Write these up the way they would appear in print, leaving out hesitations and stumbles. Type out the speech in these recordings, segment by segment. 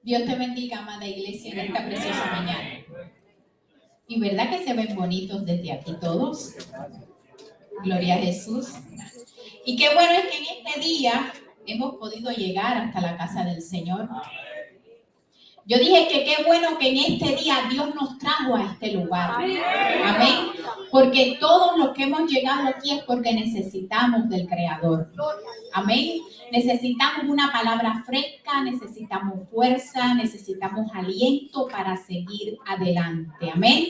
Dios te bendiga, amada iglesia, en esta preciosa mañana. Y verdad que se ven bonitos desde aquí todos. Gloria a Jesús. Y qué bueno es que en este día hemos podido llegar hasta la casa del Señor. Yo dije que qué bueno que en este día Dios nos trajo a este lugar. Amén. Porque todos los que hemos llegado aquí es porque necesitamos del Creador. Amén. Necesitamos una palabra fresca, necesitamos fuerza, necesitamos aliento para seguir adelante. Amén.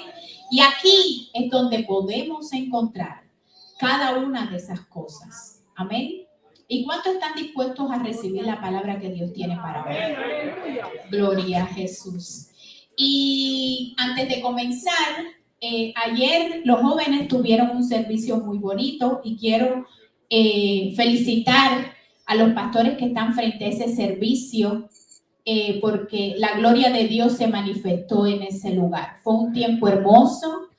Y aquí es donde podemos encontrar cada una de esas cosas. Amén. ¿Y cuántos están dispuestos a recibir la palabra que Dios tiene para hoy? Gloria a Jesús. Y antes de comenzar, ayer los jóvenes tuvieron un servicio muy bonito y quiero felicitar a los pastores que están frente a ese servicio porque la gloria de Dios se manifestó en ese lugar. Fue un tiempo hermoso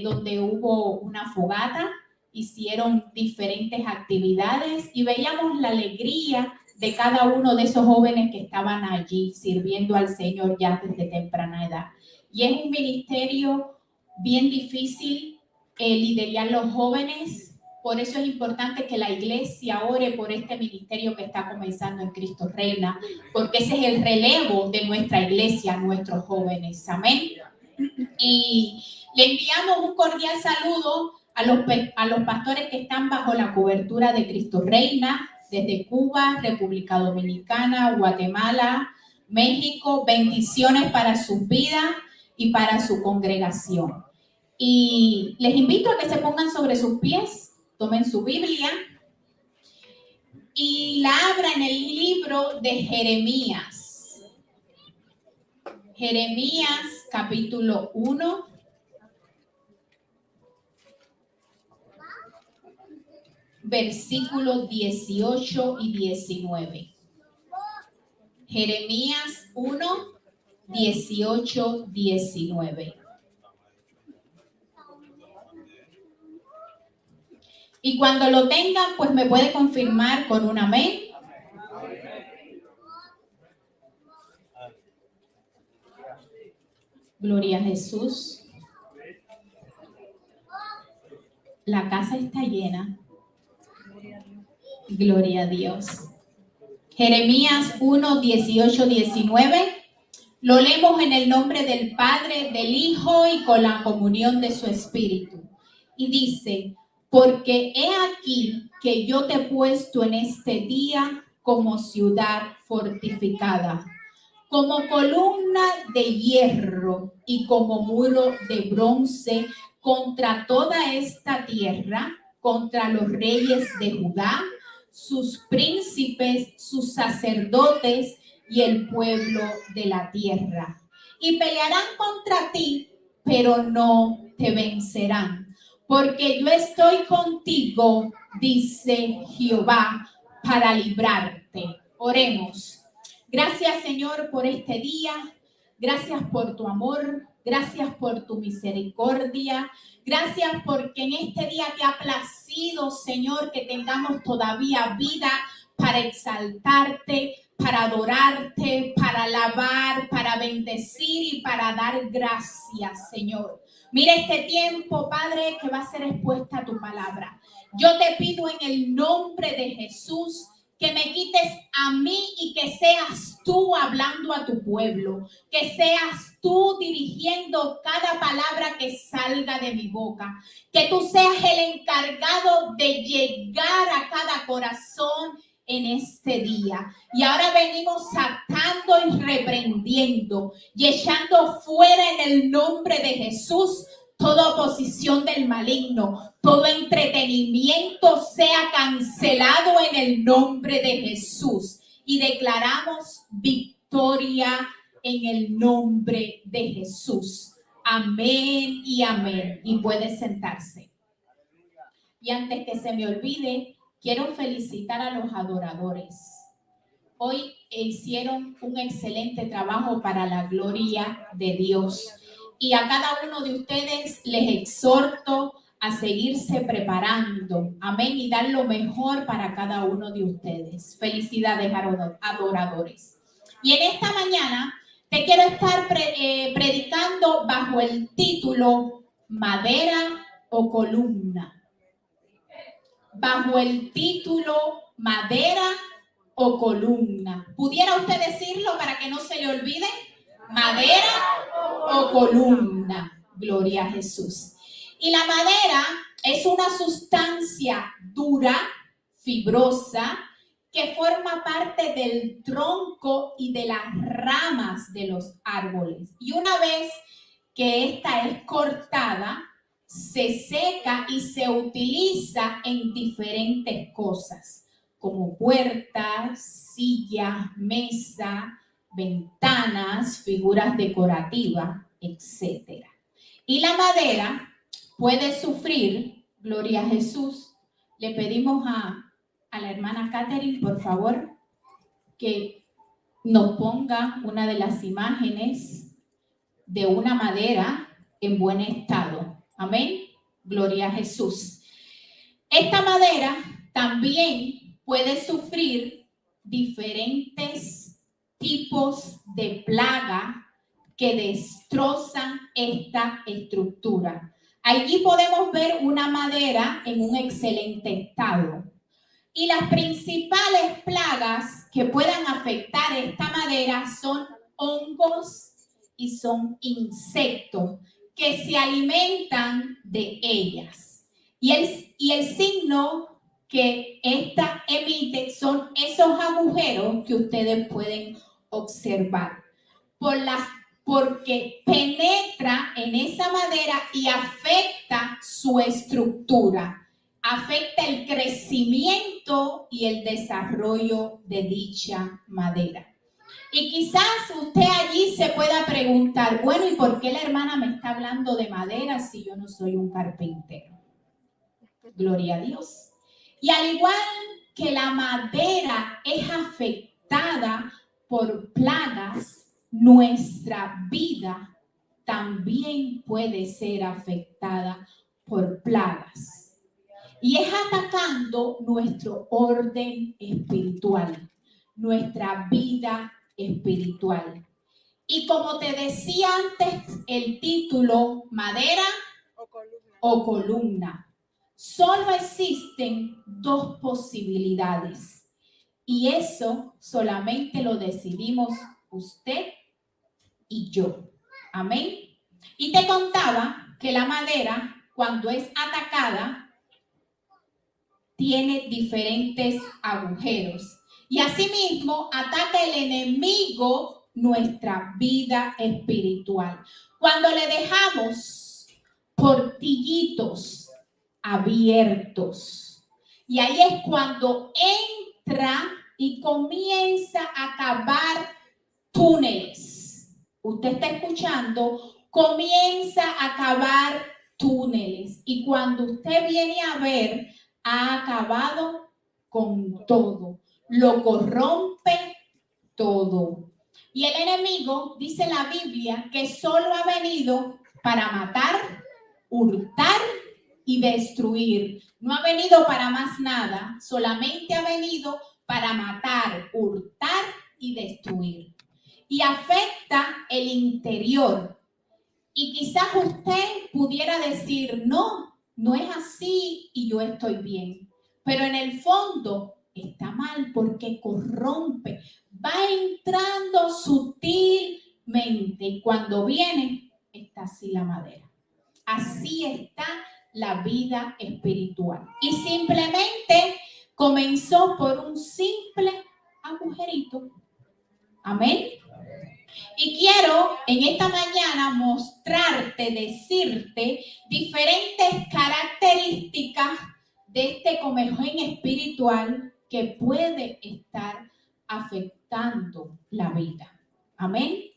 donde hubo una fogata, hicieron diferentes actividades y veíamos la alegría de cada uno de esos jóvenes que estaban allí sirviendo al Señor ya desde temprana edad. Y es un ministerio bien difícil liderar los jóvenes. Por eso es importante que la iglesia ore por este ministerio que está comenzando en Cristo Reina, porque ese es el relevo de nuestra iglesia, nuestros jóvenes. Amén. Y le enviamos un cordial saludo a los pastores que están bajo la cobertura de Cristo Reina, desde Cuba, República Dominicana, Guatemala, México. Bendiciones para sus vidas y para su congregación. Y les invito a que se pongan sobre sus pies, tomen su Biblia y la abran en el libro de Jeremías. Jeremías capítulo 1. Versículos 18 y 19. Jeremías 1, 18, 19. Y cuando lo tengan, pues me puede confirmar con un amén. Gloria a Jesús. La casa está llena. Gloria a Dios. Jeremías 1, 18, 19. Lo leemos en el nombre del Padre, del Hijo y con la comunión de su Espíritu. Y dice: porque he aquí que yo te he puesto en este día como ciudad fortificada, como columna de hierro y como muro de bronce contra toda esta tierra, contra los reyes de Judá, sus príncipes, sus sacerdotes y el pueblo de la tierra. Y pelearán contra ti, pero no te vencerán, porque yo estoy contigo, dice Jehová, para librarte. Oremos. Gracias, Señor, por este día. Gracias por tu amor. Gracias por tu misericordia. Gracias porque en este día te ha placido, Señor, que tengamos todavía vida para exaltarte, para adorarte, para alabar, para bendecir y para dar gracias, Señor. Mira este tiempo, Padre, que va a ser expuesta a tu palabra. Yo te pido en el nombre de Jesús que me quites a mí y que seas tú hablando a tu pueblo, que seas tú dirigiendo cada palabra que salga de mi boca, que tú seas el encargado de llegar a cada corazón en este día. Y ahora venimos atando y reprendiendo y echando fuera en el nombre de Jesús toda oposición del maligno, todo entretenimiento sea cancelado en el nombre de Jesús. Y declaramos victoria en el nombre de Jesús. Amén y amén. Y puede sentarse. Y antes que se me olvide, quiero felicitar a los adoradores. Hoy hicieron un excelente trabajo para la gloria de Dios. Y a cada uno de ustedes les exhorto a seguirse preparando. Amén. Y dar lo mejor para cada uno de ustedes. Felicidades, adoradores. Y en esta mañana te quiero estar predicando bajo el título Madera o Columna. Bajo el título Madera o Columna. ¿Pudiera usted decirlo para que no se le olvide? Madera o columna. Gloria a Jesús. Y la madera es una sustancia dura, fibrosa, que forma parte del tronco y de las ramas de los árboles. Y una vez que esta es cortada, se seca y se utiliza en diferentes cosas, como puertas, sillas, mesa, ventanas, figuras decorativas, etc. Y la madera puede sufrir, gloria a Jesús. Le pedimos a la hermana Catherine, por favor, que nos ponga una de las imágenes de una madera en buen estado. Amén. Gloria a Jesús. Esta madera también puede sufrir diferentes tipos de plaga que destrozan esta estructura. Allí podemos ver una madera en un excelente estado. Y las principales plagas que puedan afectar esta madera son hongos y son insectos que se alimentan de ellas. Y el signo que esta emite son esos agujeros que ustedes pueden observar. Porque penetra en esa madera y afecta su estructura. Afecta el crecimiento y el desarrollo de dicha madera. Y quizás usted allí se pueda preguntar, bueno, ¿y por qué la hermana me está hablando de madera si yo no soy un carpintero? Gloria a Dios. Y al igual que la madera es afectada por plagas, nuestra vida también puede ser afectada por plagas. Y es atacando nuestro orden espiritual, nuestra vida espiritual. Y como te decía antes, el título, madera o columna. Solo existen dos posibilidades. Y eso solamente lo decidimos usted y yo. Amén. Y te contaba que la madera, cuando es atacada, tiene diferentes agujeros. Y asimismo ataca el enemigo nuestra vida espiritual. Cuando le dejamos portillitos abiertos. Y ahí es cuando entra y comienza a cavar túneles. Usted está escuchando, comienza a cavar túneles. Y cuando usted viene a ver, ha acabado con todo, lo corrompe todo. Y el enemigo, dice la Biblia, que solo ha venido para matar, hurtar y destruir. No ha venido para más nada, solamente ha venido para matar, hurtar y destruir. Y afecta el interior. Y quizás usted pudiera decir, no es así y yo estoy bien. Pero en el fondo está mal porque corrompe. Va entrando sutilmente y cuando viene está así la madera. Así está la vida espiritual. Y simplemente comenzó por un simple agujerito. Amén. Y quiero en esta mañana mostrarte, decirte diferentes características de este comején espiritual que puede estar afectando la vida. Amén.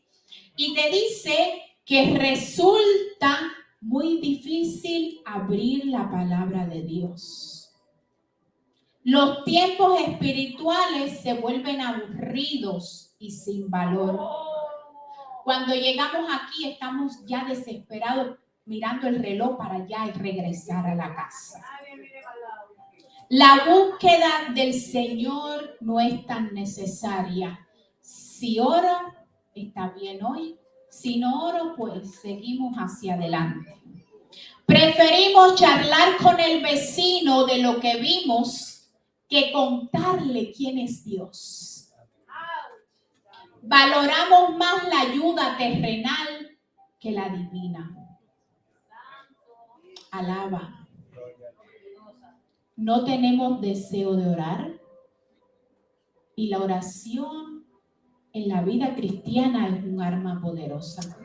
Y te dice que resulta muy difícil abrir la palabra de Dios. Los tiempos espirituales se vuelven aburridos y sin valor. Cuando llegamos aquí estamos ya desesperados mirando el reloj para ya regresar a la casa. La búsqueda del Señor no es tan necesaria Si oro, está bien hoy. Si no oro, pues seguimos hacia adelante. Preferimos charlar con el vecino de lo que vimos que contarle quién es Dios. Valoramos más la ayuda terrenal que la divina. Alaba. No tenemos deseo de orar. Y la oración en la vida cristiana es un arma poderosa.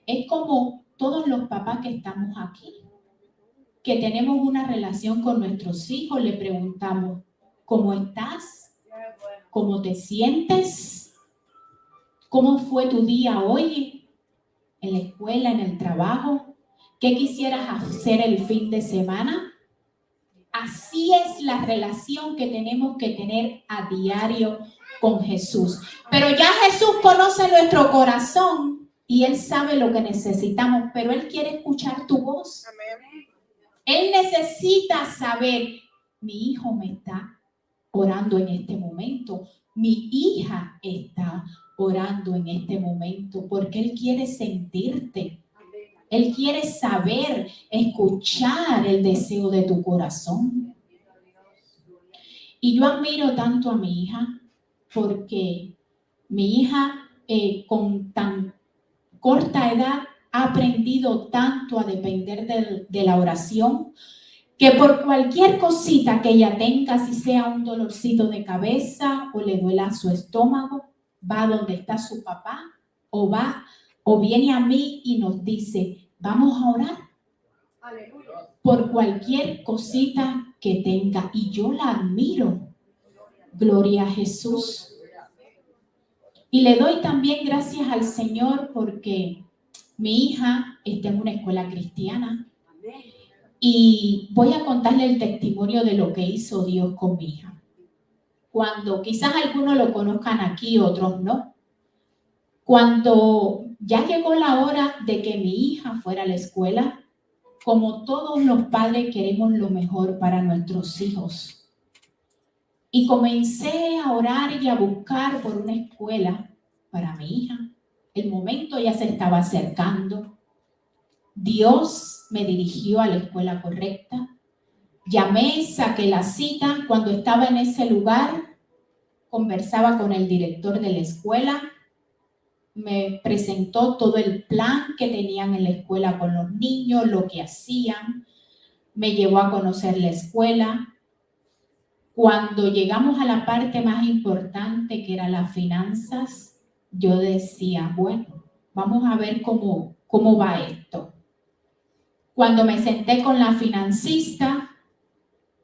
Es como todos los papás que estamos aquí, que tenemos una relación con nuestros hijos, le preguntamos, ¿cómo estás? ¿Cómo te sientes? ¿Cómo fue tu día hoy? ¿En la escuela, en el trabajo? ¿Qué quisieras hacer el fin de semana? Así es la relación que tenemos que tener a diario con Jesús. Pero ya Jesús conoce nuestro corazón y Él sabe lo que necesitamos, pero Él quiere escuchar tu voz. Él necesita saber, mi hijo me está orando en este momento, mi hija está orando en este momento, porque Él quiere sentirte. Él quiere saber, escuchar el deseo de tu corazón. Y yo admiro tanto a mi hija, porque mi hija con tan corta edad ha aprendido tanto a depender de la oración, que por cualquier cosita que ella tenga, si sea un dolorcito de cabeza o le duela su estómago, va donde está su papá o viene a mí y nos dice, vamos a orar. Aleluya. Por cualquier cosita que tenga. Y yo la admiro. Gloria a Jesús. Y le doy también gracias al Señor porque mi hija está en una escuela cristiana. Y voy a contarle el testimonio de lo que hizo Dios con mi hija. Cuando quizás algunos lo conozcan aquí, otros no. Cuando ya llegó la hora de que mi hija fuera a la escuela, como todos los padres queremos lo mejor para nuestros hijos. Y comencé a orar y a buscar por una escuela para mi hija. El momento ya se estaba acercando. Dios me dirigió a la escuela correcta. Llamé, saqué la cita. Cuando estaba en ese lugar, conversaba con el director de la escuela. Me presentó todo el plan que tenían en la escuela con los niños, lo que hacían. Me llevó a conocer la escuela. Cuando llegamos a la parte más importante, que era las finanzas, yo decía, bueno, vamos a ver cómo va esto. Cuando me senté con la financista,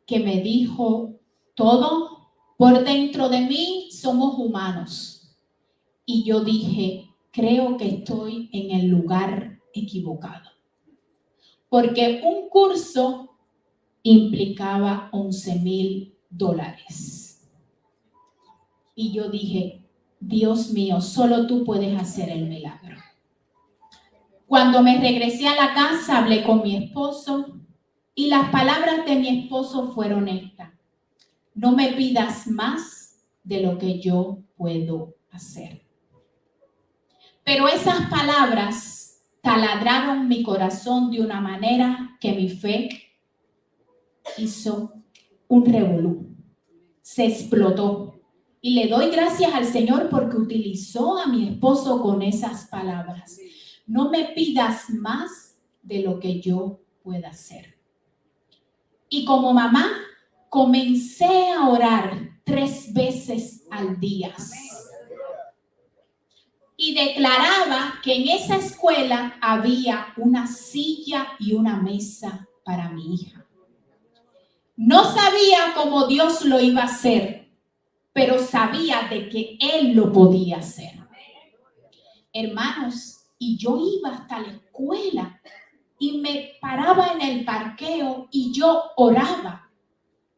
que me dijo, todo por dentro de mí somos humanos. Y yo dije, creo que estoy en el lugar equivocado. Porque un curso implicaba $11,000. Y yo dije, Dios mío, solo tú puedes hacer el milagro. Cuando me regresé a la casa, hablé con mi esposo y las palabras de mi esposo fueron estas. No me pidas más de lo que yo puedo hacer. Pero esas palabras taladraron mi corazón de una manera que mi fe hizo un revolú. Se explotó. Y le doy gracias al Señor porque utilizó a mi esposo con esas palabras. No me pidas más de lo que yo pueda hacer. Y como mamá, comencé a orar 3 veces al día. Y declaraba que en esa escuela había una silla y una mesa para mi hija. No sabía cómo Dios lo iba a hacer, pero sabía de que Él lo podía hacer. Hermanos, y yo iba hasta la escuela y me paraba en el parqueo y yo oraba.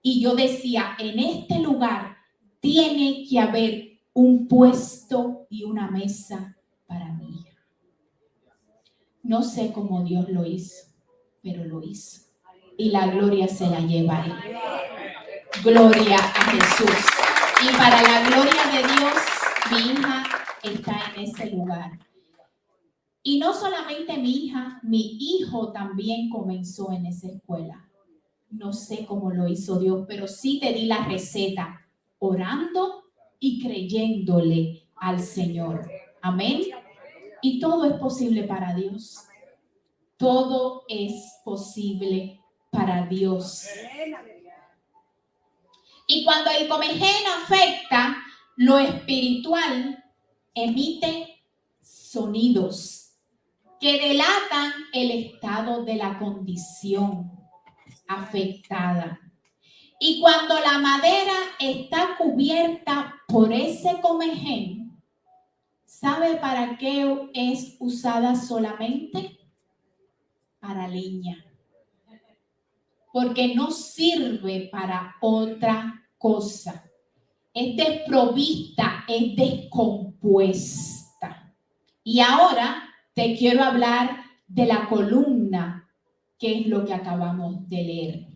Y yo decía, en este lugar tiene que haber un puesto y una mesa para mi hija. No sé cómo Dios lo hizo, pero lo hizo. Y la gloria se la lleva a Él. Gloria a Jesús. Y para la gloria de Dios, Mi hija está en ese lugar. Y no solamente mi hija, mi hijo también comenzó en esa escuela. No sé cómo lo hizo Dios, pero sí te di la receta, orando y creyéndole al Señor. Amén. Y todo es posible para Dios. Todo es posible para Dios. Y cuando el comején afecta lo espiritual, emite sonidos que delatan el estado de la condición afectada. Y cuando la madera está cubierta por ese comején, ¿sabe para qué es usada solamente? Para leña. Porque no sirve para otra cosa. Es desprovista, es descompuesta. Y ahora te quiero hablar de la columna, que es lo que acabamos de leer.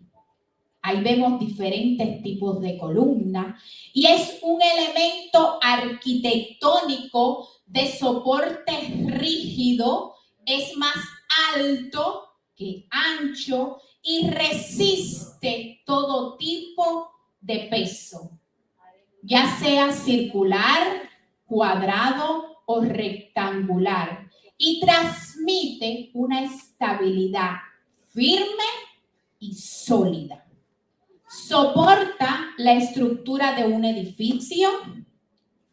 Ahí vemos diferentes tipos de columna y es un elemento arquitectónico de soporte rígido, es más alto que ancho y resiste todo tipo de peso, ya sea circular, cuadrado o rectangular, y transmite una estabilidad firme y sólida. Soporta la estructura de un edificio,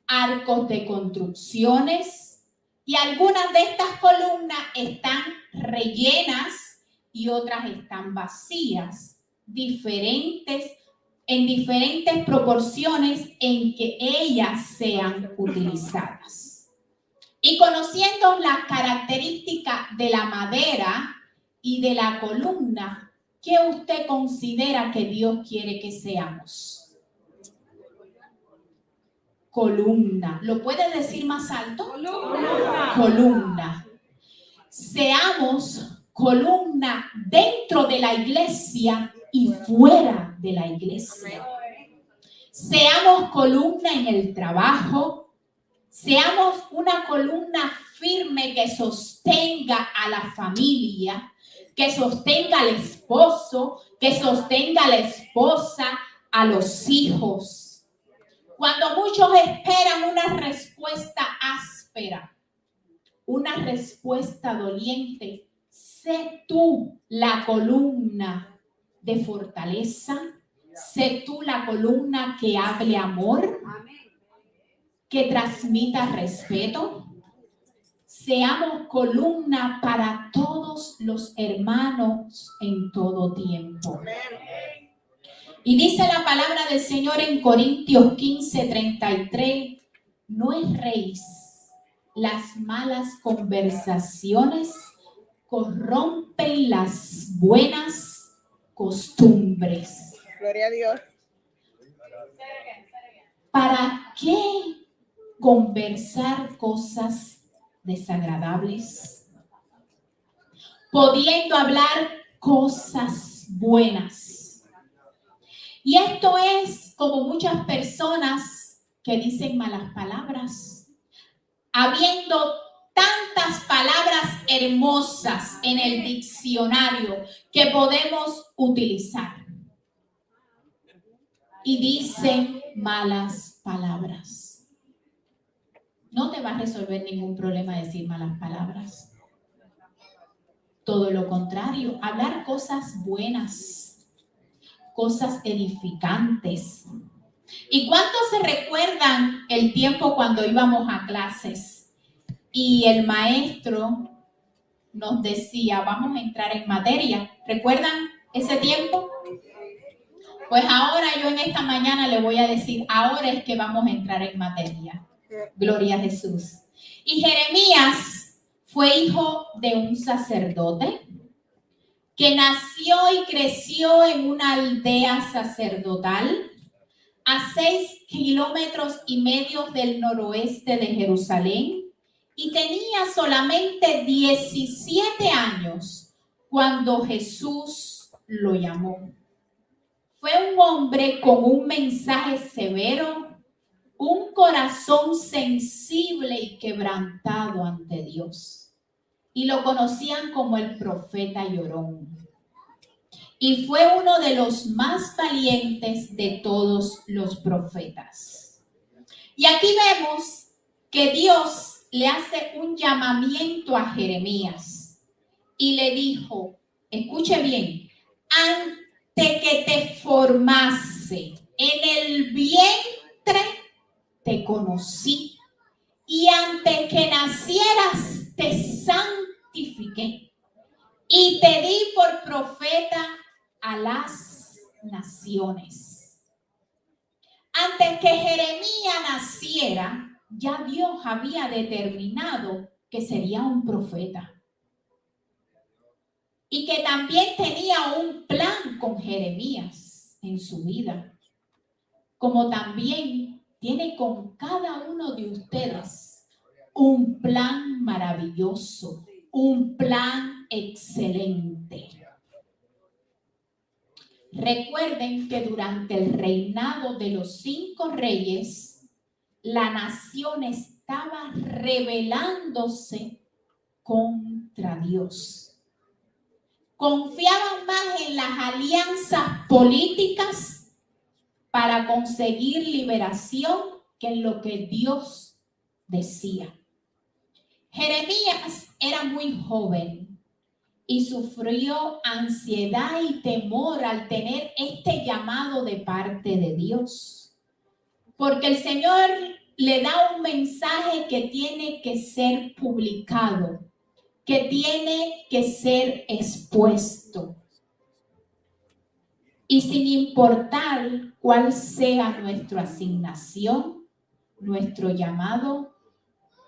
arcos de construcciones, y algunas de estas columnas están rellenas y otras están vacías, en diferentes proporciones en que ellas sean utilizadas. Y conociendo las características de la madera y de la columna, ¿qué usted considera que Dios quiere que seamos? Columna. ¿Lo puede decir más alto? Columna. Columna. Seamos columna dentro de la iglesia y fuera de la iglesia. Seamos columna en el trabajo. Seamos una columna firme que sostenga a la familia, que sostenga al esposo, que sostenga a la esposa, a los hijos. Cuando muchos esperan una respuesta áspera, una respuesta doliente, sé tú la columna de fortaleza, sé tú la columna que hable amor, que transmita respeto. Seamos columna para todos los hermanos en todo tiempo. Y dice la palabra del Señor en Corintios 15:33, no erréis, las malas conversaciones corrompen las buenas costumbres. Gloria a Dios. ¿Para qué conversar cosas desagradables, pudiendo hablar cosas buenas? Y esto es como muchas personas que dicen malas palabras, habiendo tantas palabras hermosas en el diccionario que podemos utilizar, y dicen malas palabras. No te va a resolver ningún problema decir malas palabras. Todo lo contrario, hablar cosas buenas, cosas edificantes. ¿Y cuántos se recuerdan el tiempo cuando íbamos a clases y el maestro nos decía, vamos a entrar en materia? ¿Recuerdan ese tiempo? Pues ahora yo en esta mañana le voy a decir, ahora es que vamos a entrar en materia. Gloria a Jesús. Y Jeremías fue hijo de un sacerdote que nació y creció en una aldea sacerdotal a 6,5 kilómetros del noroeste de Jerusalén, y tenía solamente 17 años cuando Jesús lo llamó. Fue un hombre con un mensaje severo, un corazón sensible y quebrantado ante Dios. Y lo conocían como el profeta llorón. Y fue uno de los más valientes de todos los profetas. Y aquí vemos que Dios le hace un llamamiento a Jeremías y le dijo, escuche bien, antes que te formase en el vientre te conocí, y antes que nacieras te santifiqué y te di por profeta a las naciones. Antes que Jeremías naciera, ya Dios había determinado que sería un profeta y que también tenía un plan con Jeremías en su vida, como también tiene con cada uno de ustedes un plan maravilloso, un plan excelente. Recuerden que durante el reinado de los 5 reyes, la nación estaba rebelándose contra Dios. Confiaban más en las alianzas políticas para conseguir liberación que en lo que Dios decía. Jeremías era muy joven y sufrió ansiedad y temor al tener este llamado de parte de Dios, porque el Señor le da un mensaje que tiene que ser publicado, que tiene que ser expuesto. Y sin importar cuál sea nuestra asignación, nuestro llamado,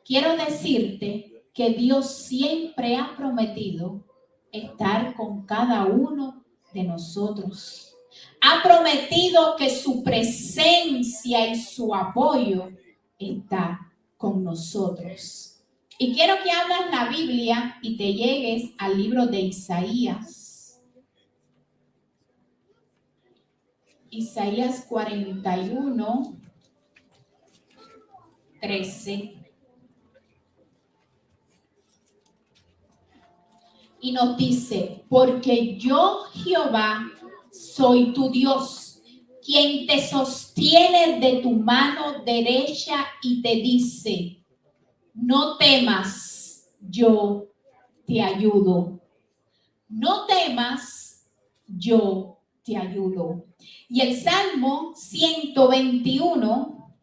quiero decirte que Dios siempre ha prometido estar con cada uno de nosotros. Ha prometido que su presencia y su apoyo está con nosotros. Y quiero que abras la Biblia y te llegues al libro de Isaías. Isaías 41, 13. Y nos dice, porque yo, Jehová, soy tu Dios, quien te sostiene de tu mano derecha y te dice, no temas, yo te ayudo. No temas, yo te ayudo. Y el Salmo 121,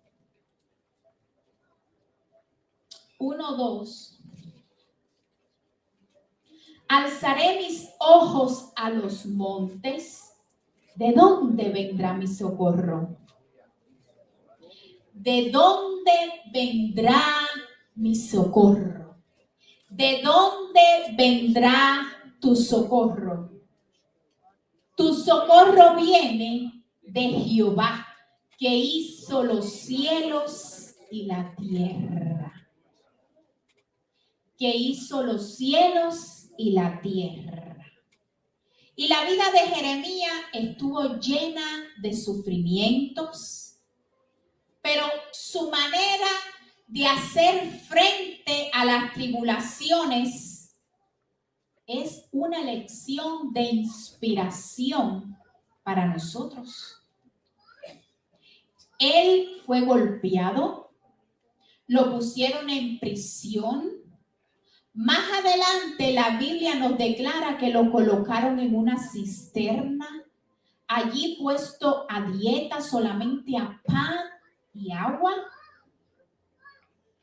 1, 2. Alzaré mis ojos a los montes. ¿De dónde vendrá mi socorro? ¿De dónde vendrá mi socorro? ¿De dónde vendrá tu socorro? Tu socorro viene de Jehová, que hizo los cielos y la tierra. Que hizo los cielos y la tierra. Y la vida de Jeremías estuvo llena de sufrimientos, pero su manera de hacer frente a las tribulaciones es una lección de inspiración para nosotros. Él fue golpeado, lo pusieron en prisión. Más adelante la Biblia nos declara que lo colocaron en una cisterna, allí puesto a dieta solamente a pan y agua,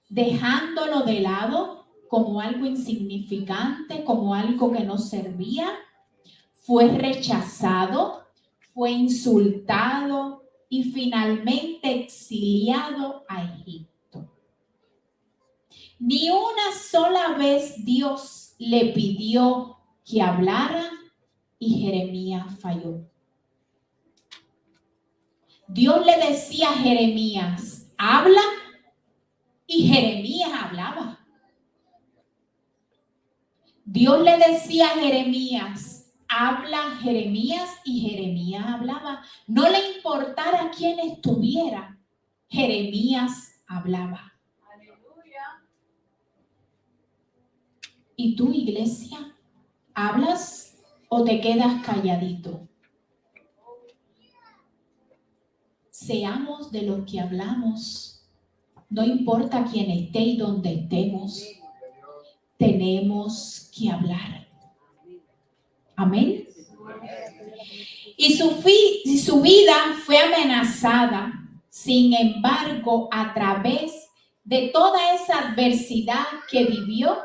dejándolo de lado como algo insignificante, como algo que no servía. Fue rechazado, fue insultado y finalmente exiliado a Egipto. Ni una sola vez Dios le pidió que hablara y Jeremías falló. Dios le decía a Jeremías, habla, y Jeremías hablaba. Dios le decía a Jeremías, habla, Jeremías, y Jeremías hablaba. No le importara quién estuviera, Jeremías hablaba. ¿Y tú, iglesia, hablas o te quedas calladito? Seamos de los que hablamos. No importa quién esté y dónde estemos. Tenemos que hablar. Amén. Y su vida fue amenazada. Sin embargo, a través de toda esa adversidad que vivió,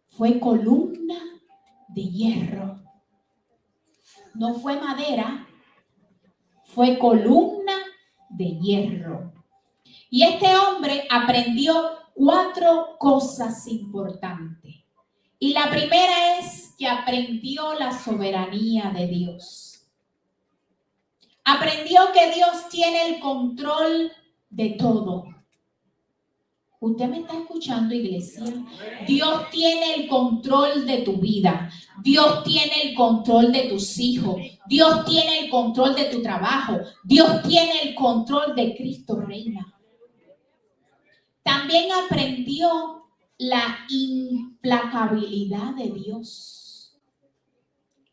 fue columna de hierro. No fue madera, fue columna de hierro. Y este hombre aprendió 4 cosas importantes. Y la primera es que aprendió la soberanía de Dios. Aprendió que Dios tiene el control de todo. ¿Usted me está escuchando, iglesia? Dios tiene el control de tu vida. Dios tiene el control de tus hijos. Dios tiene el control de tu trabajo. Dios tiene el control de Cristo Reina. También aprendió la implacabilidad de Dios.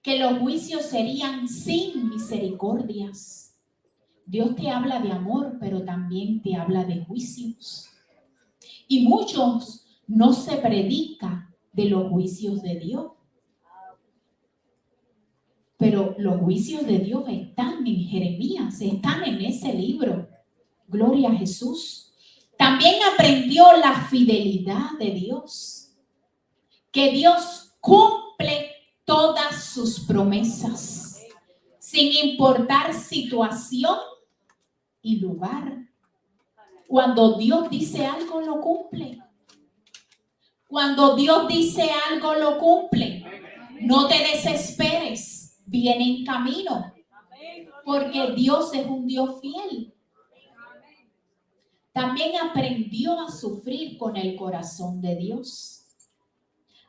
Que los juicios serían sin misericordias. Dios te habla de amor, pero también te habla de juicios. Y muchos no se predica de los juicios de Dios. Pero los juicios de Dios están en Jeremías, están en ese libro. Gloria a Jesús. También aprendió la fidelidad de Dios. Que Dios cumple todas sus promesas, sin importar situación y lugar. Cuando Dios dice algo, lo cumple. Cuando Dios dice algo, lo cumple. No te desesperes. Viene en camino. Porque Dios es un Dios fiel. También aprendió a sufrir con el corazón de Dios.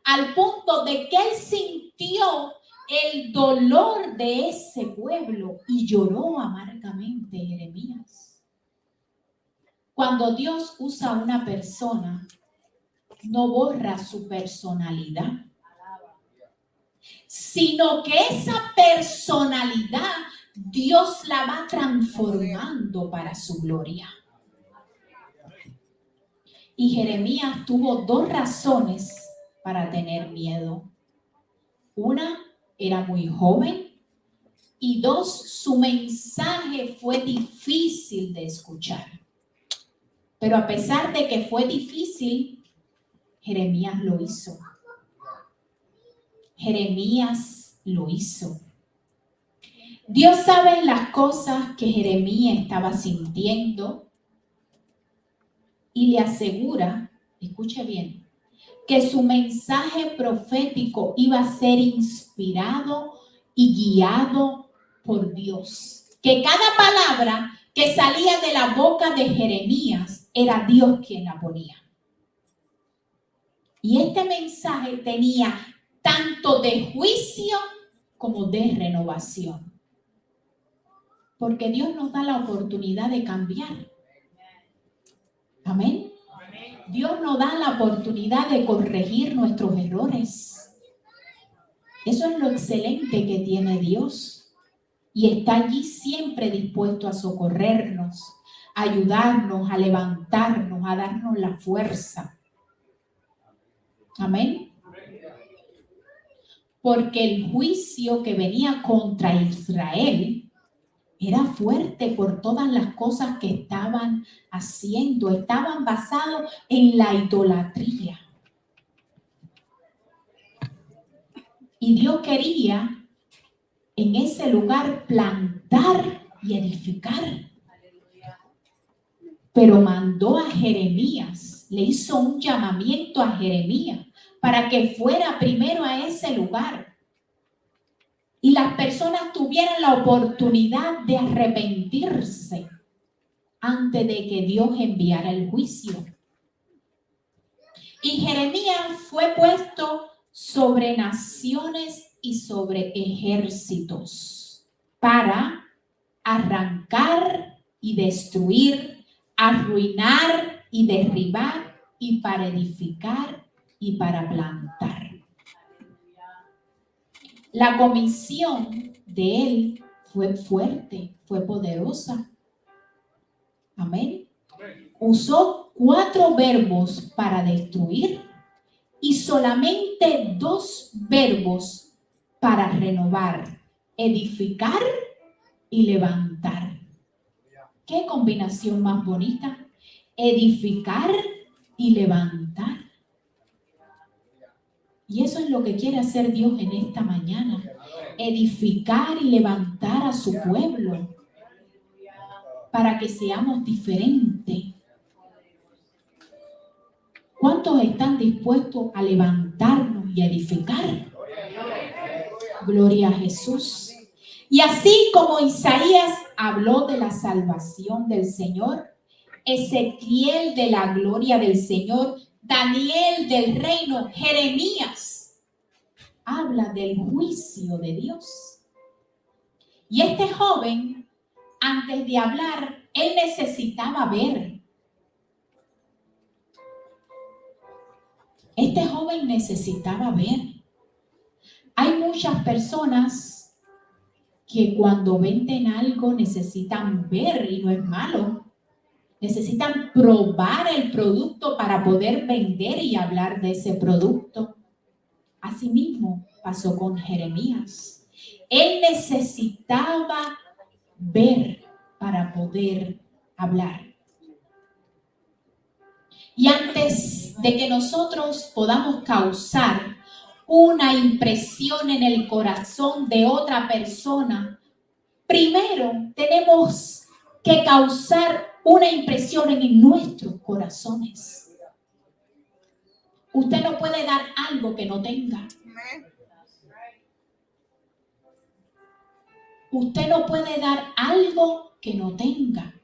Al punto de que él sintió el dolor de ese pueblo y lloró amargamente, Jeremías. Cuando Dios usa a una persona, no borra su personalidad, sino que esa personalidad Dios la va transformando para su gloria. Y Jeremías tuvo 2 razones para tener miedo. Una, era muy joven. Y 2, su mensaje fue difícil de escuchar. Pero a pesar de que fue difícil, Jeremías lo hizo. Jeremías lo hizo. Dios sabe las cosas que Jeremías estaba sintiendo y le asegura, escuche bien, que su mensaje profético iba a ser inspirado y guiado por Dios. Que cada palabra que salía de la boca de Jeremías era Dios quien la ponía. Y este mensaje tenía tanto de juicio como de renovación. Porque Dios nos da la oportunidad de cambiar. Amén. Dios nos da la oportunidad de corregir nuestros errores. Eso es lo excelente que tiene Dios. Y está allí siempre dispuesto a socorrernos, a ayudarnos, a levantarnos, a darnos la fuerza. Amén. Porque el juicio que venía contra Israel era fuerte por todas las cosas que estaban haciendo. Estaban basados en la idolatría. Y Dios quería en ese lugar plantar y edificar. Pero mandó a Jeremías, le hizo un llamamiento a Jeremías para que fuera primero a ese lugar. Y las personas tuvieran la oportunidad de arrepentirse antes de que Dios enviara el juicio. Y Jeremías fue puesto sobre naciones y sobre ejércitos para arrancar y destruir, arruinar y derribar, y para edificar y para plantar. La comisión de él fue fuerte, fue poderosa. Amén. Usó 4 verbos para destruir y solamente 2 verbos para renovar, edificar y levantar. ¿Qué combinación más bonita? Edificar y levantar. Y eso es lo que quiere hacer Dios en esta mañana. Edificar y levantar a su pueblo para que seamos diferentes. ¿Cuántos están dispuestos a levantarnos y a edificar? Gloria a Jesús. Y así como Isaías habló de la salvación del Señor, Ezequiel de la gloria del Señor, Daniel del reino, Jeremías habla del juicio de Dios. Y este joven, antes de hablar, él necesitaba ver. Este joven necesitaba ver. Hay muchas personas que cuando venden algo necesitan ver, y no es malo. Necesitan probar el producto para poder vender y hablar de ese producto. Asimismo pasó con Jeremías. Él necesitaba ver para poder hablar. Y antes de que nosotros podamos causar una impresión en el corazón de otra persona, primero tenemos que causar una impresión en nuestros corazones. Usted no puede dar algo que no tenga. Usted no puede dar algo que no tenga.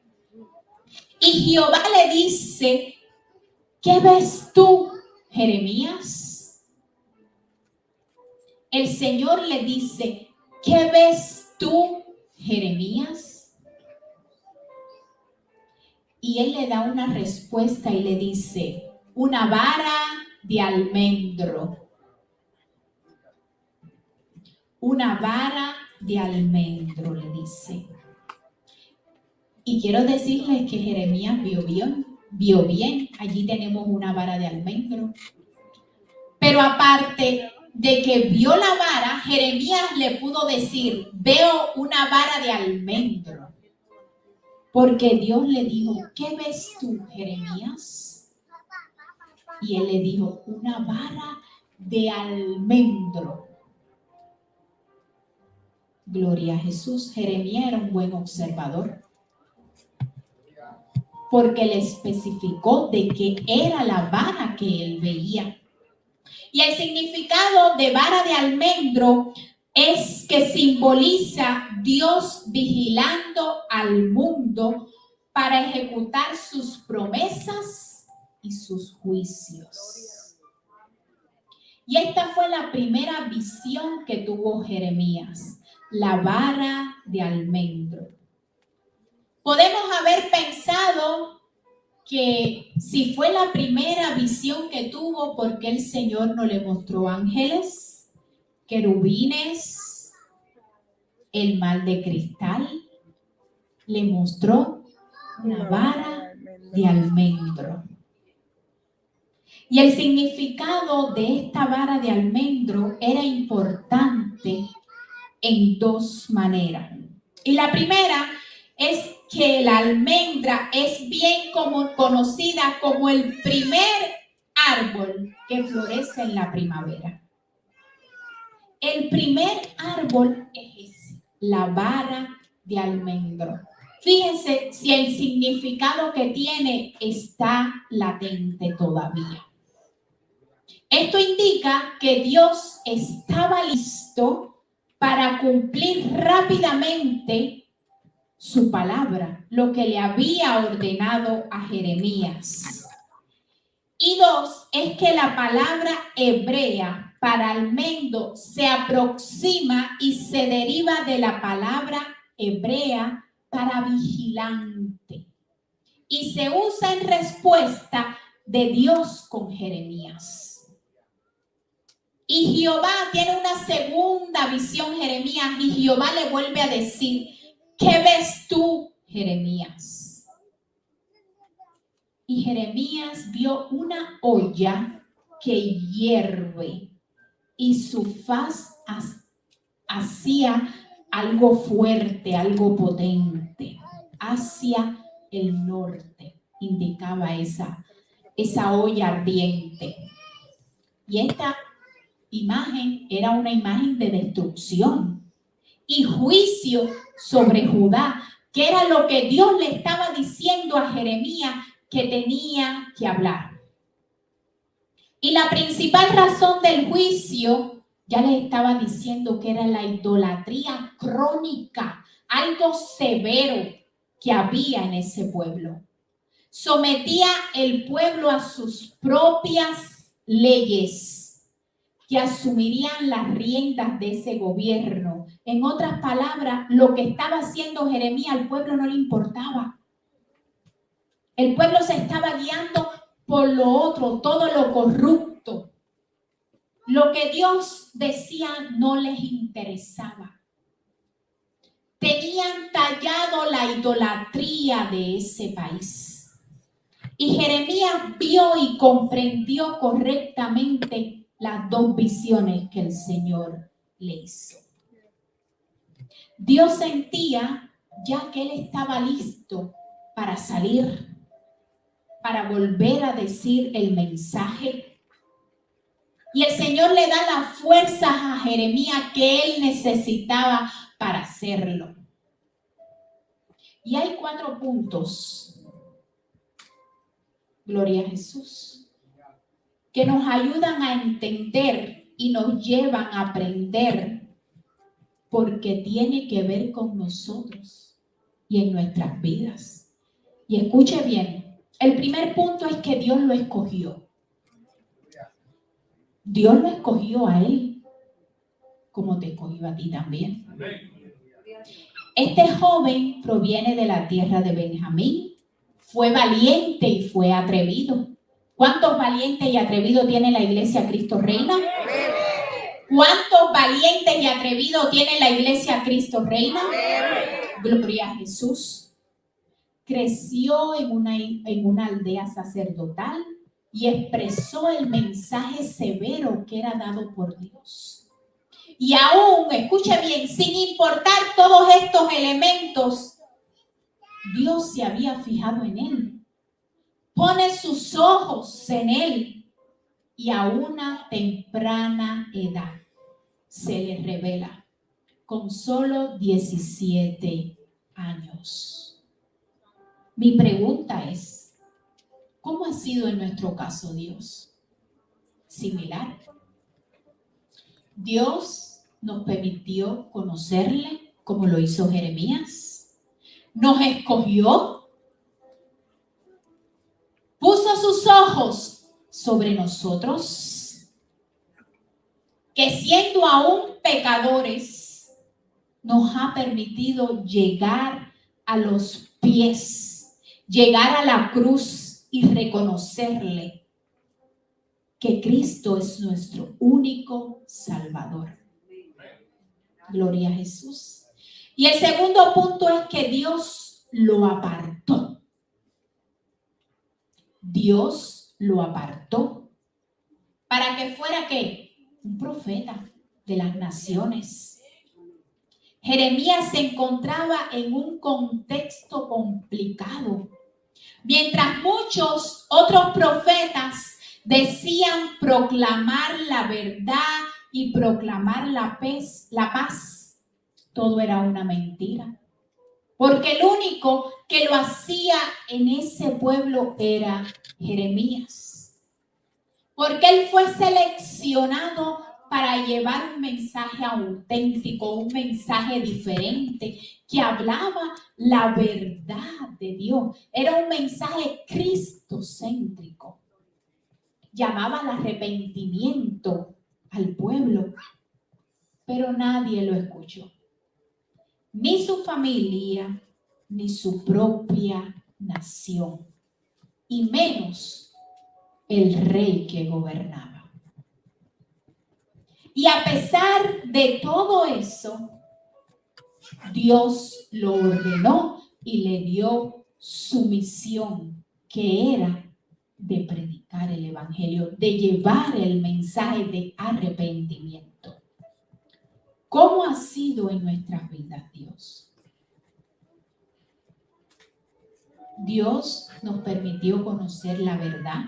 Y Jehová le dice, ¿qué ves tú, Jeremías? El Señor le dice, ¿qué ves tú, Jeremías? Y él le da una respuesta y le dice, una vara de almendro. Una vara de almendro, le dice. Y quiero decirles que Jeremías vio bien. Allí tenemos una vara de almendro. Pero aparte de que vio la vara, Jeremías le pudo decir, veo una vara de almendro. Porque Dios le dijo, ¿qué ves tú, Jeremías? Y él le dijo, una vara de almendro. Gloria a Jesús. Jeremías era un buen observador, porque le especificó de qué era la vara que él veía. Y el significado de vara de almendro es que simboliza Dios vigilando al mundo para ejecutar sus promesas y sus juicios. Y esta fue la primera visión que tuvo Jeremías, la vara de almendro. Podemos haber pensado que si fue la primera visión que tuvo, ¿por qué el Señor no le mostró ángeles, querubines, el mar de cristal? Le mostró una vara de almendro. Y el significado de esta vara de almendro era importante en 2 maneras. Y la primera es que la almendra es bien conocida como el primer árbol que florece en la primavera. El primer árbol es la vara de almendro. Fíjense si el significado que tiene está latente todavía. Esto indica que Dios estaba listo para cumplir rápidamente su palabra, lo que le había ordenado a Jeremías. Y 2, es que la palabra hebrea para almendro se aproxima y se deriva de la palabra hebrea para vigilante. y se usa en respuesta de Dios con Jeremías. Y Jehová tiene una segunda visión, Jeremías, y Jehová le vuelve a decir, ¿qué ves tú, Jeremías? Y Jeremías vio una olla que hierve y su faz hacía algo fuerte, algo potente, hacia el norte, indicaba esa olla ardiente. Y esta imagen era una imagen de destrucción y juicio sobre Judá, que era lo que Dios le estaba diciendo a Jeremías que tenía que hablar. Y la principal razón del juicio, ya les estaba diciendo que era la idolatría crónica, algo severo que había en ese pueblo. Sometía el pueblo a sus propias leyes, que asumirían las riendas de ese gobierno. En otras palabras, lo que estaba haciendo Jeremías al pueblo no le importaba. El pueblo se estaba guiando por lo otro, todo lo corrupto. Lo que Dios decía no les interesaba. Tenían tallado la idolatría de ese país. Y Jeremías vio y comprendió correctamente las dos visiones que el Señor le hizo. Dios sentía ya que él estaba listo para salir, para volver a decir el mensaje. Y el Señor le da las fuerzas a Jeremías que él necesitaba para hacerlo. Y hay 4 puntos, gloria a Jesús, que nos ayudan a entender y nos llevan a aprender, porque tiene que ver con nosotros y en nuestras vidas. Y escuche bien, el primer punto es que Dios lo escogió. Dios lo escogió a él, como te escogió a ti también. Este joven proviene de la tierra de Benjamín, fue valiente y fue atrevido. ¿Cuántos valientes y atrevidos tiene la iglesia Cristo Reina? ¿Cuántos valientes y atrevidos tiene la iglesia Cristo Reina? Gloria a Jesús. Creció en una aldea sacerdotal y expresó el mensaje severo que era dado por Dios. Y aún, escuche bien, sin importar todos estos elementos, Dios se había fijado en él. Pone sus ojos en él y a una temprana edad se le revela con solo 17 años. Mi pregunta es, ¿cómo ha sido en nuestro caso Dios? Similar. Dios nos permitió conocerle como lo hizo Jeremías. Nos escogió. Puso sus ojos sobre nosotros, que siendo aún pecadores, nos ha permitido llegar a los pies, llegar a la cruz y reconocerle que Cristo es nuestro único Salvador. Gloria a Jesús. Y el segundo punto es que Dios lo apartó. Dios lo apartó para que fuera ¿qué? Un profeta de las naciones. Jeremías se encontraba en un contexto complicado. Mientras muchos otros profetas decían proclamar la verdad y proclamar la paz, todo era una mentira. Porque el único que lo hacía en ese pueblo era Jeremías. Porque él fue seleccionado para llevar un mensaje auténtico, un mensaje diferente, que hablaba la verdad de Dios. Era un mensaje cristocéntrico. Llamaba al arrepentimiento al pueblo, pero nadie lo escuchó. Ni su familia, ni su propia nación, y menos el rey que gobernaba. Y a pesar de todo eso, Dios lo ordenó y le dio su misión, que era de predicar el evangelio, de llevar el mensaje de arrepentimiento. ¿Cómo ha sido en nuestras vidas Dios? Dios nos permitió conocer la verdad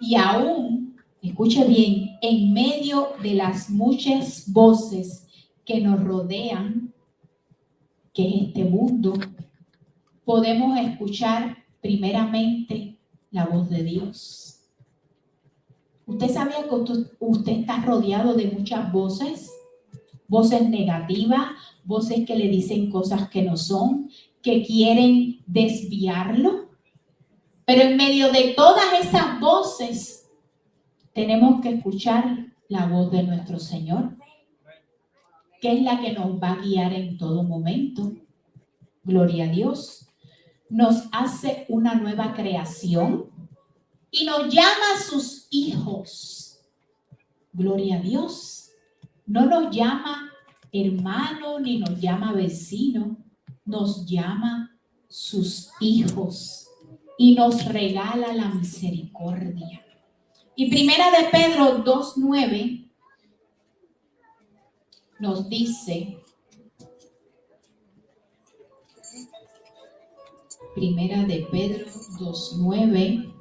y aún, escuche bien, en medio de las muchas voces que nos rodean, que es este mundo, podemos escuchar primeramente la voz de Dios. ¿Usted sabía que usted está rodeado de muchas voces? Voces negativas, voces que le dicen cosas que no son, que quieren desviarlo. Pero en medio de todas esas voces, tenemos que escuchar la voz de nuestro Señor, que es la que nos va a guiar en todo momento. Gloria a Dios. Nos hace una nueva creación y nos llama a sus hijos. Gloria a Dios. No nos llama hermano ni nos llama vecino, nos llama sus hijos y nos regala la misericordia. Y Primera de Pedro 2:9 nos dice, Primera de Pedro 2:9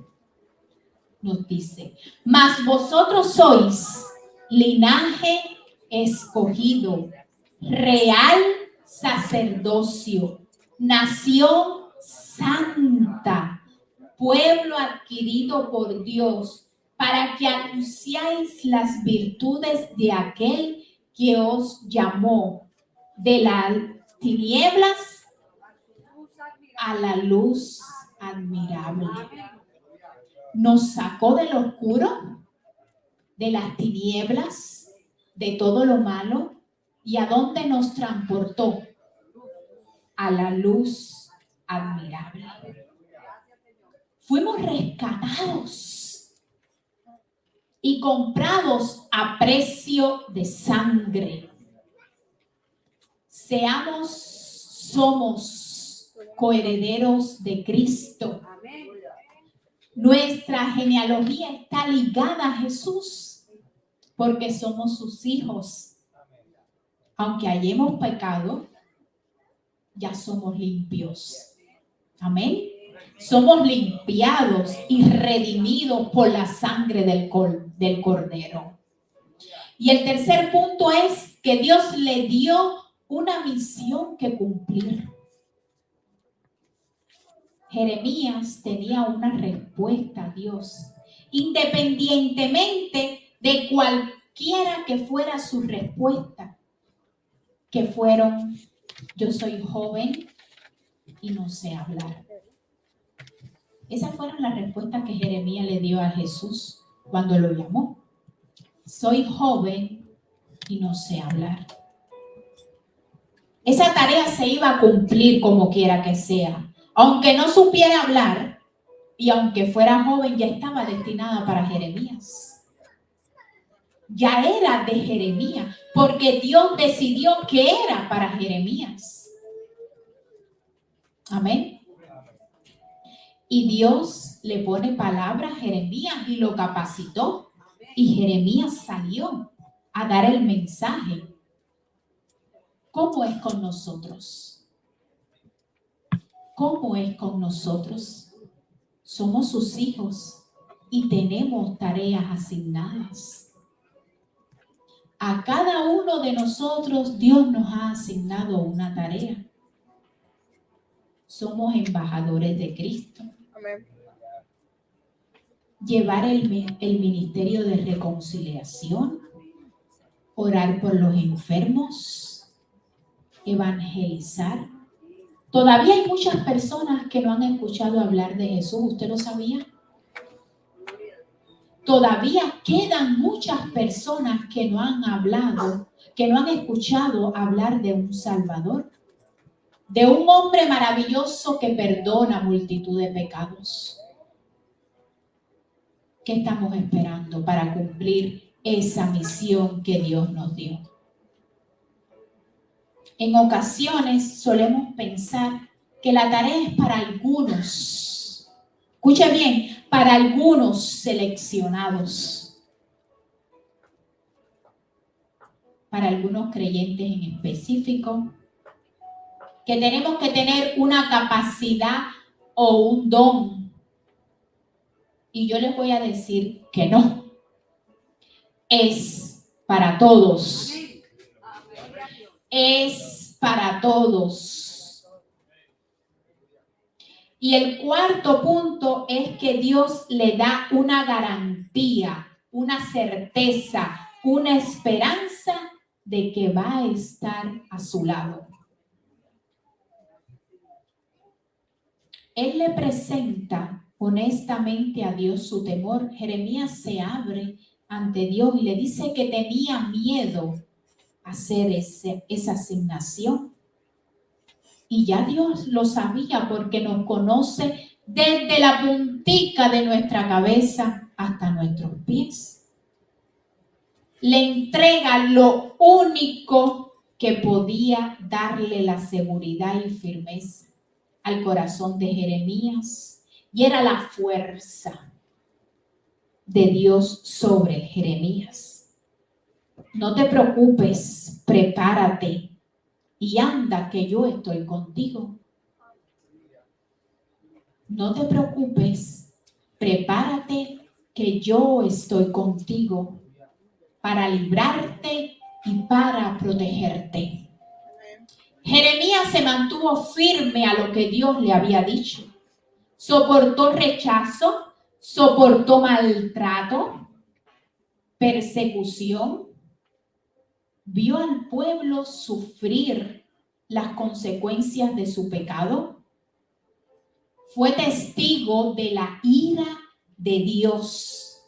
nos dice, mas vosotros sois linaje escogido, real sacerdocio, nación santa, pueblo adquirido por Dios, para que anunciáis las virtudes de aquel que os llamó de las tinieblas a la luz admirable. Nos sacó del oscuro, de las tinieblas, de todo lo malo. ¿Y a dónde nos transportó? A la luz admirable. Fuimos rescatados y comprados a precio de sangre. Somos coherederos de Cristo. Nuestra genealogía está ligada a Jesús porque somos sus hijos. Aunque hayamos pecado, ya somos limpios. Amén. Somos limpiados y redimidos por la sangre del Cordero. Y el tercer punto es que Dios le dio una misión que cumplir. Jeremías tenía una respuesta a Dios, independientemente de cualquiera que fuera su respuesta, que fueron, yo soy joven y no sé hablar. Esas fueron las respuestas que Jeremías le dio a Jesús cuando lo llamó. Soy joven y no sé hablar. Esa tarea se iba a cumplir como quiera que sea. Aunque no supiera hablar y aunque fuera joven, ya estaba destinada para Jeremías. Ya era de Jeremías, porque Dios decidió que era para Jeremías. Amén. Y Dios le pone palabra a Jeremías y lo capacitó. Y Jeremías salió a dar el mensaje. ¿Cómo es con nosotros? ¿Cómo es con nosotros? Somos sus hijos y tenemos tareas asignadas. A cada uno de nosotros Dios nos ha asignado una tarea. Somos embajadores de Cristo. Amén. Llevar el ministerio de reconciliación, orar por los enfermos, evangelizar. Todavía hay muchas personas que no han escuchado hablar de Jesús. ¿Usted lo sabía? Todavía quedan muchas personas que no han hablado, que no han escuchado hablar de un Salvador. de un hombre maravilloso que perdona multitud de pecados. ¿Qué estamos esperando para cumplir esa misión que Dios nos dio? En ocasiones solemos pensar que la tarea es para algunos. Escuche bien, para algunos seleccionados. Para algunos creyentes en específico, que tenemos que tener una capacidad o un don. Y yo les voy a decir que no. Es para todos. Es para todos. Y el cuarto punto es que Dios le da una garantía, una certeza, una esperanza de que va a estar a su lado. Él le presenta honestamente a Dios su temor. Jeremías se abre ante Dios y le dice que tenía miedo a hacer esa asignación. Y ya Dios lo sabía porque nos conoce desde la puntica de nuestra cabeza hasta nuestros pies. Le entrega lo único que podía darle la seguridad y firmeza al corazón de Jeremías, y era la fuerza de Dios sobre Jeremías. No te preocupes, prepárate y anda que yo estoy contigo. No te preocupes, prepárate que yo estoy contigo para librarte y para protegerte. Jeremías se mantuvo firme a lo que Dios le había dicho. Soportó rechazo, soportó maltrato, persecución. Vio al pueblo sufrir las consecuencias de su pecado. Fue testigo de la ira de Dios,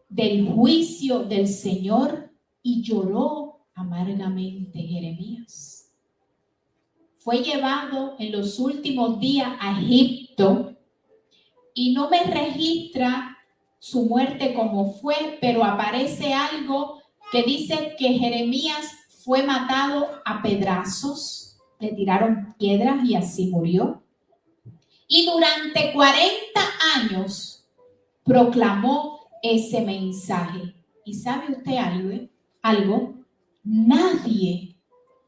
del juicio del Señor, y lloró amargamente Jeremías. Fue llevado en los últimos días a Egipto y no me registra su muerte como fue, pero aparece algo que dice que Jeremías fue matado a pedrazos, le tiraron piedras y así murió. Y durante 40 años proclamó ese mensaje. ¿Y sabe usted algo? Nadie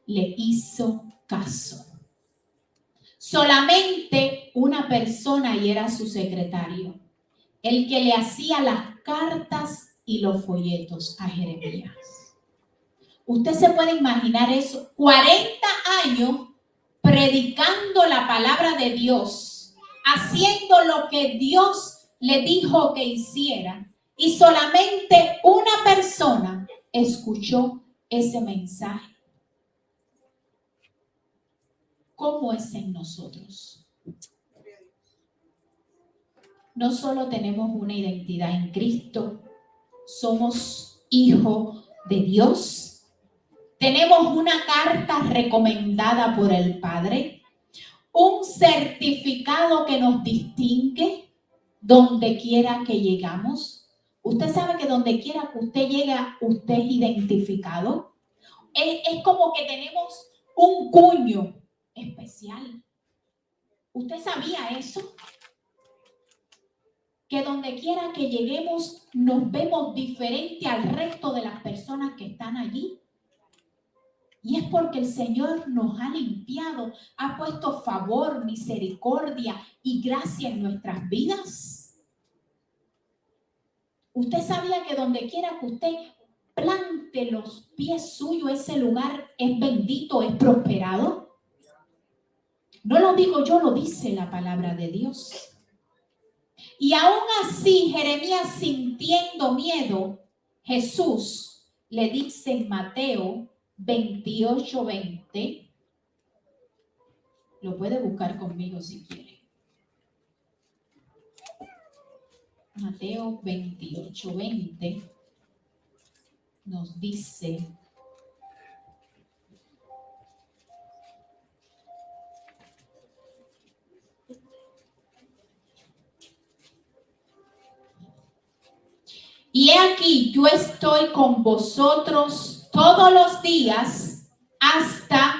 le hizo caso. Solamente una persona, y era su secretario, el que le hacía las cartas y los folletos a Jeremías. Usted se puede imaginar eso, 40 años predicando la palabra de Dios, haciendo lo que Dios le dijo que hiciera, y solamente una persona escuchó ese mensaje. ¿Cómo es en nosotros? No solo tenemos una identidad en Cristo, somos hijos de Dios, tenemos una carta recomendada por el Padre, un certificado que nos distingue donde quiera que llegamos. Usted sabe que donde quiera que usted llega, usted es identificado. Es como que tenemos un cuño especial. ¿Usted sabía eso? Que donde quiera que lleguemos nos vemos diferente al resto de las personas que están allí. Y es porque el Señor nos ha limpiado, ha puesto favor, misericordia y gracia en nuestras vidas. ¿Usted sabía que donde quiera que usted plante los pies suyos, ese lugar es bendito, es prosperado? No lo digo yo, lo dice la palabra de Dios. Y aún así, Jeremías, sintiendo miedo, Jesús le dice en Mateo 28:20, lo puede buscar conmigo si quiere. Mateo 28:20 nos dice: Y he aquí, yo estoy con vosotros todos los días hasta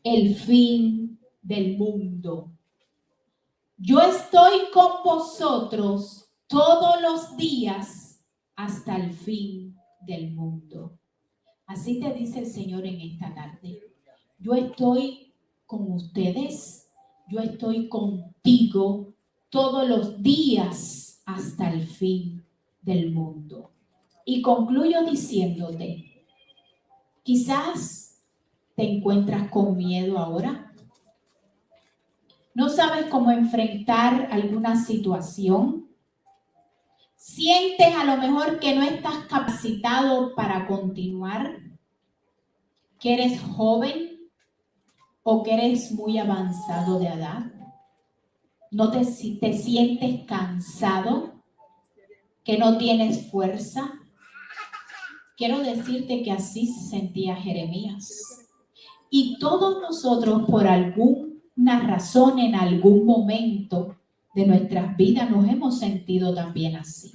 el fin del mundo. Yo estoy con vosotros todos los días hasta el fin del mundo. Así te dice el Señor en esta tarde. Yo estoy con ustedes, yo estoy contigo todos los días hasta el fin del mundo. Y concluyo diciéndote, quizás te encuentras con miedo ahora. No sabes cómo enfrentar alguna situación. Sientes a lo mejor que no estás capacitado para continuar, que eres joven o que eres muy avanzado de edad. No te sientes cansado, que no tienes fuerza. Quiero decirte que así se sentía Jeremías. Y todos nosotros, por alguna razón, en algún momento de nuestras vidas, nos hemos sentido también así.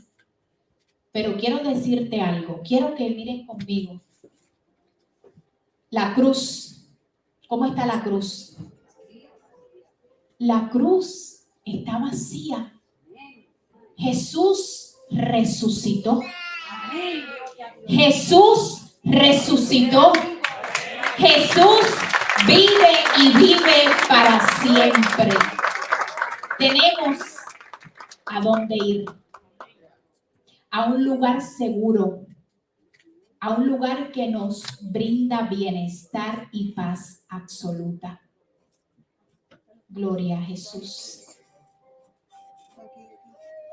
Pero quiero decirte algo. Quiero que mires conmigo. La cruz. ¿Cómo está la cruz? La cruz está vacía. Jesús resucitó. Jesús resucitó. Jesús vive y vive para siempre. Tenemos a dónde ir. A un lugar seguro. A un lugar que nos brinda bienestar y paz absoluta. Gloria a Jesús.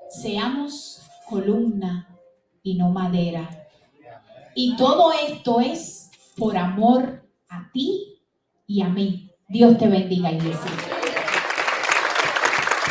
Seamos columna y no madera. Y todo esto es por amor a ti y a mí. Dios te bendiga, iglesia.